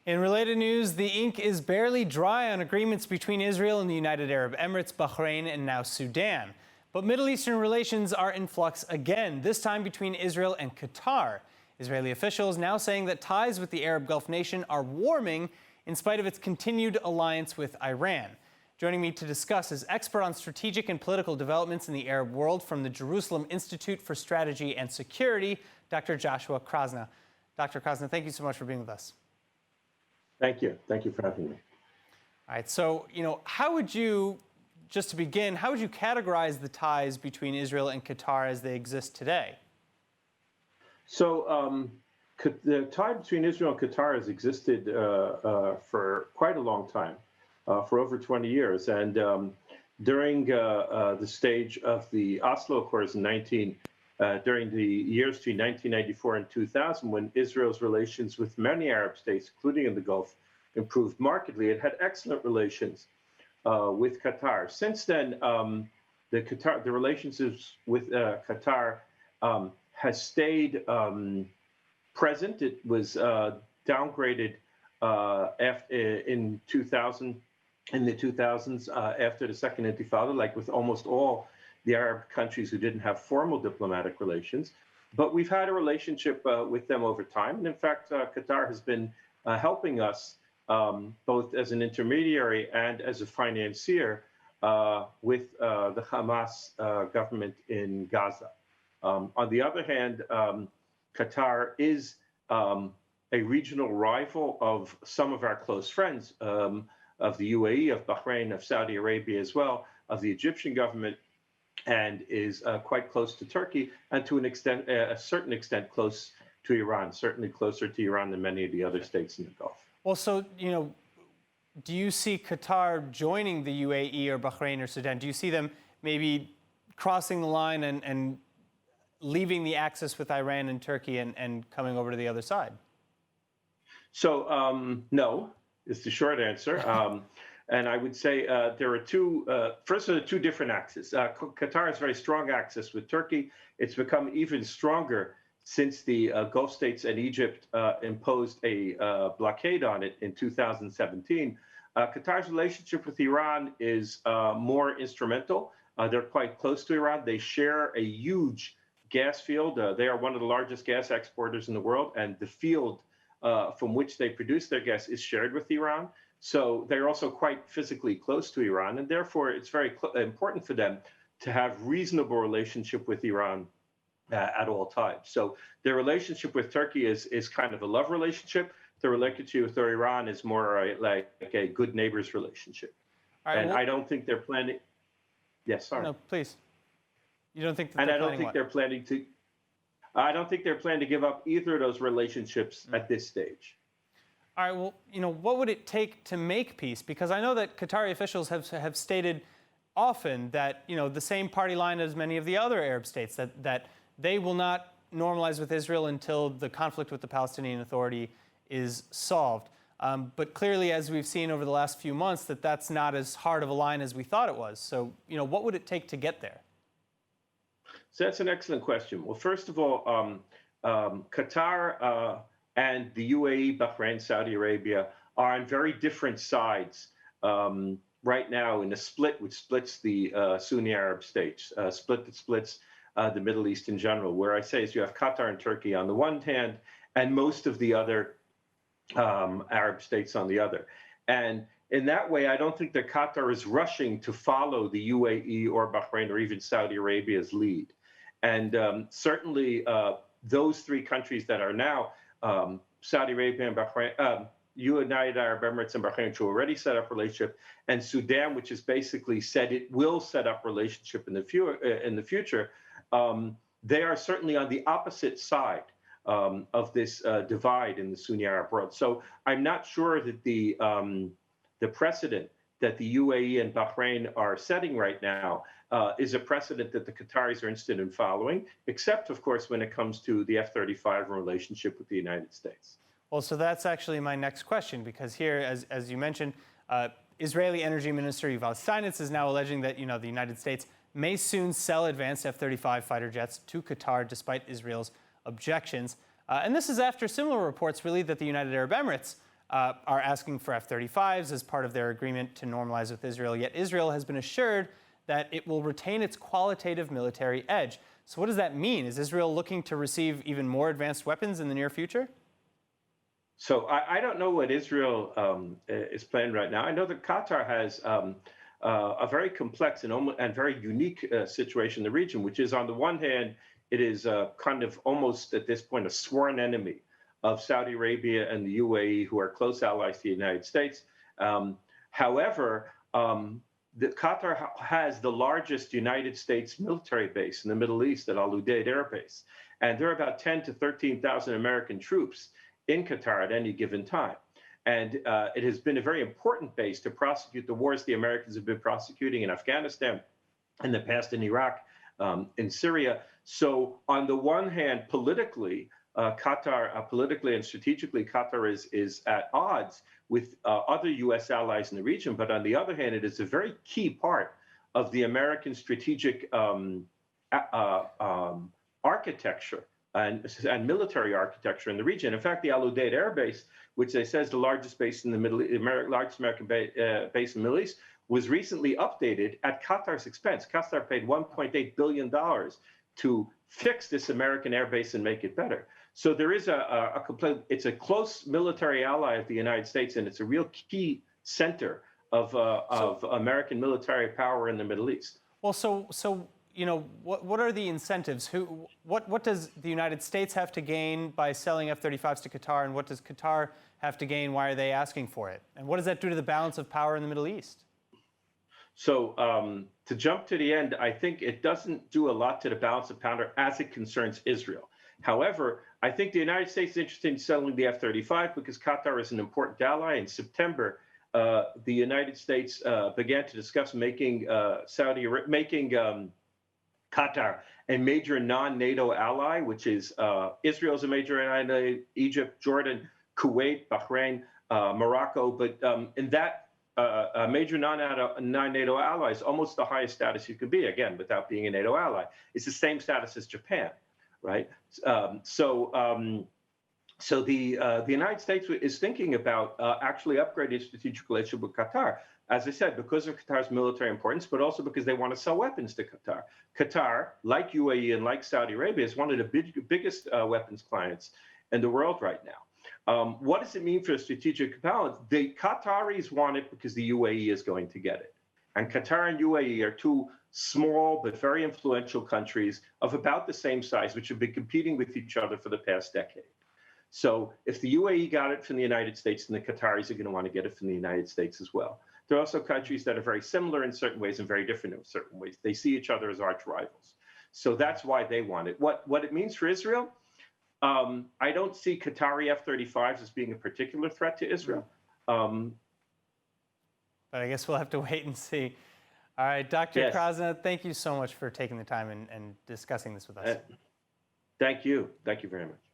In related news, the ink is barely dry on agreements between Israel and the United Arab Emirates, Bahrain, and now Sudan. But Middle Eastern relations are in flux again, this time between Israel and Qatar. Israeli officials now saying that ties with the Arab Gulf nation are warming in spite of its continued alliance with Iran. Joining me to discuss is expert on strategic and political developments in the Arab world from the Jerusalem Institute for Strategy and Security, Dr. Joshua Krasna. Dr. Krasna, thank you so much for being with us. Thank you. Thank you for having me. All right. So, how would you, just to begin, how would you categorize the ties between Israel and Qatar as they exist today? So, the tie between Israel and Qatar has existed for quite a long time, for over 20 years. And during the stage of the Oslo Accords during the years between 1994 and 2000, when Israel's relations with many Arab states, including in the Gulf, improved markedly, it had excellent relations with Qatar. Since then, the relationships with Qatar has stayed present. It was downgraded in the 2000s after the Second Intifada, like with almost all the Arab countries who didn't have formal diplomatic relations. But we've had a relationship with them over time. And in fact, Qatar has been helping us both as an intermediary and as a financier with the Hamas government in Gaza. On the other hand, Qatar is a regional rival of some of our close friends, of the UAE, of Bahrain, of Saudi Arabia as well, of the Egyptian government, and is quite close to Turkey, and to a certain extent, close to Iran, certainly closer to Iran than many of the other states in the Gulf. Well, so, do you see Qatar joining the UAE or Bahrain or Sudan? Do you see them maybe crossing the line and leaving the axis with Iran and Turkey and coming over to the other side? So, no, is the short answer. And I would say there are first, there are two different axes. Qatar has a very strong axis with Turkey. It's become even stronger since the Gulf states and Egypt imposed a blockade on it in 2017. Qatar's relationship with Iran is more instrumental. They're quite close to Iran. They share a huge gas field. They are one of the largest gas exporters in the world, and the field from which they produce their gas is shared with Iran. So they're also quite physically close to Iran, and therefore it's very important for them to have reasonable relationship with Iran at all times. So their relationship with Turkey is kind of a love relationship. Their relationship with Iran is more like a good neighbors relationship. Right, and I don't think they're planning. Yes, sorry. No, please. You don't think that and they're I don't planning think what? they're planning to. I don't think they're planning to give up either of those relationships at this stage. All right, well, what would it take to make peace? Because I know that Qatari officials have stated often that, the same party line as many of the other Arab states, that they will not normalize with Israel until the conflict with the Palestinian Authority is solved. But clearly, as we've seen over the last few months, that's not as hard of a line as we thought it was. So, what would it take to get there? So that's an excellent question. Well, first of all, Qatar and the UAE, Bahrain, Saudi Arabia are on very different sides right now in a split which splits the Sunni Arab states, split that splits the Middle East in general. Where I say is you have Qatar and Turkey on the one hand, and most of the other Arab states on the other. And in that way, I don't think that Qatar is rushing to follow the UAE or Bahrain or even Saudi Arabia's lead. And certainly those three countries that are now Saudi Arabia and Bahrain, United Arab Emirates and Bahrain, which already set up relationship, and Sudan, which has basically said it will set up relationship in the future, they are certainly on the opposite side of this divide in the Sunni Arab world. So I'm not sure that the precedent that the UAE and Bahrain are setting right now is a precedent that the Qataris are interested in following, except, of course, when it comes to the F-35 relationship with the United States. Well, so that's actually my next question, because here, as you mentioned, Israeli Energy Minister Yuval Steinitz is now alleging that, the United States may soon sell advanced F-35 fighter jets to Qatar, despite Israel's objections. And this is after similar reports, really, that the United Arab Emirates are asking for F-35s as part of their agreement to normalize with Israel, yet Israel has been assured that it will retain its qualitative military edge. So what does that mean? Is Israel looking to receive even more advanced weapons in the near future? So I don't know what Israel is planning right now. I know that Qatar has a very complex and very unique situation in the region, which is, on the one hand, it is kind of almost at this point a sworn enemy of Saudi Arabia and the UAE, who are close allies to the United States. However, Qatar has the largest United States military base in the Middle East at Al Udeid Air Base, and there are about 10 to 13,000 American troops in Qatar at any given time. And it has been a very important base to prosecute the wars the Americans have been prosecuting in Afghanistan, in the past in Iraq, in Syria. So on the one hand, politically, Qatar, politically and strategically, Qatar is at odds with other U.S. allies in the region. But on the other hand, it is a very key part of the American strategic architecture and military architecture in the region. In fact, the Al Udeid Air Base, which they say is the largest base in the largest American base in the Middle East, was recently updated at Qatar's expense. Qatar paid $1.8 billion to fix this American air base and make it better. So there is it's a close military ally of the United States, and it's a real key center of American military power in the Middle East. Well, so you know, what are the incentives? What does the United States have to gain by selling F-35s to Qatar, and what does Qatar have to gain? Why are they asking for it? And what does that do to the balance of power in the Middle East? So to jump to the end, I think it doesn't do a lot to the balance of power as it concerns Israel. However, I think the United States is interested in selling the F-35 because Qatar is an important ally. In September, the United States began to discuss making Qatar a major non-NATO ally, which is Israel's a major ally, Egypt, Jordan, Kuwait, Bahrain, Morocco. But in that major non-NATO ally is almost the highest status you could be, again, without being a NATO ally. It's the same status as Japan, right? So the United States is thinking about actually upgrading its strategic relationship with Qatar. As I said, because of Qatar's military importance, but also because they want to sell weapons to Qatar. Qatar, like UAE and like Saudi Arabia, is one of the biggest weapons clients in the world right now. What does it mean for a strategic balance? The Qataris want it because the UAE is going to get it. And Qatar and UAE are two small but very influential countries of about the same size, which have been competing with each other for the past decade. So if the UAE got it from the United States, then the Qataris are going to want to get it from the United States as well. There are also countries that are very similar in certain ways and very different in certain ways. They see each other as arch rivals. So that's why they want it. What it means for Israel, I don't see Qatari F-35s as being a particular threat to Israel. But I guess we'll have to wait and see. All right, Dr. Yes. Krasna, thank you so much for taking the time and discussing this with us. Thank you. Thank you very much.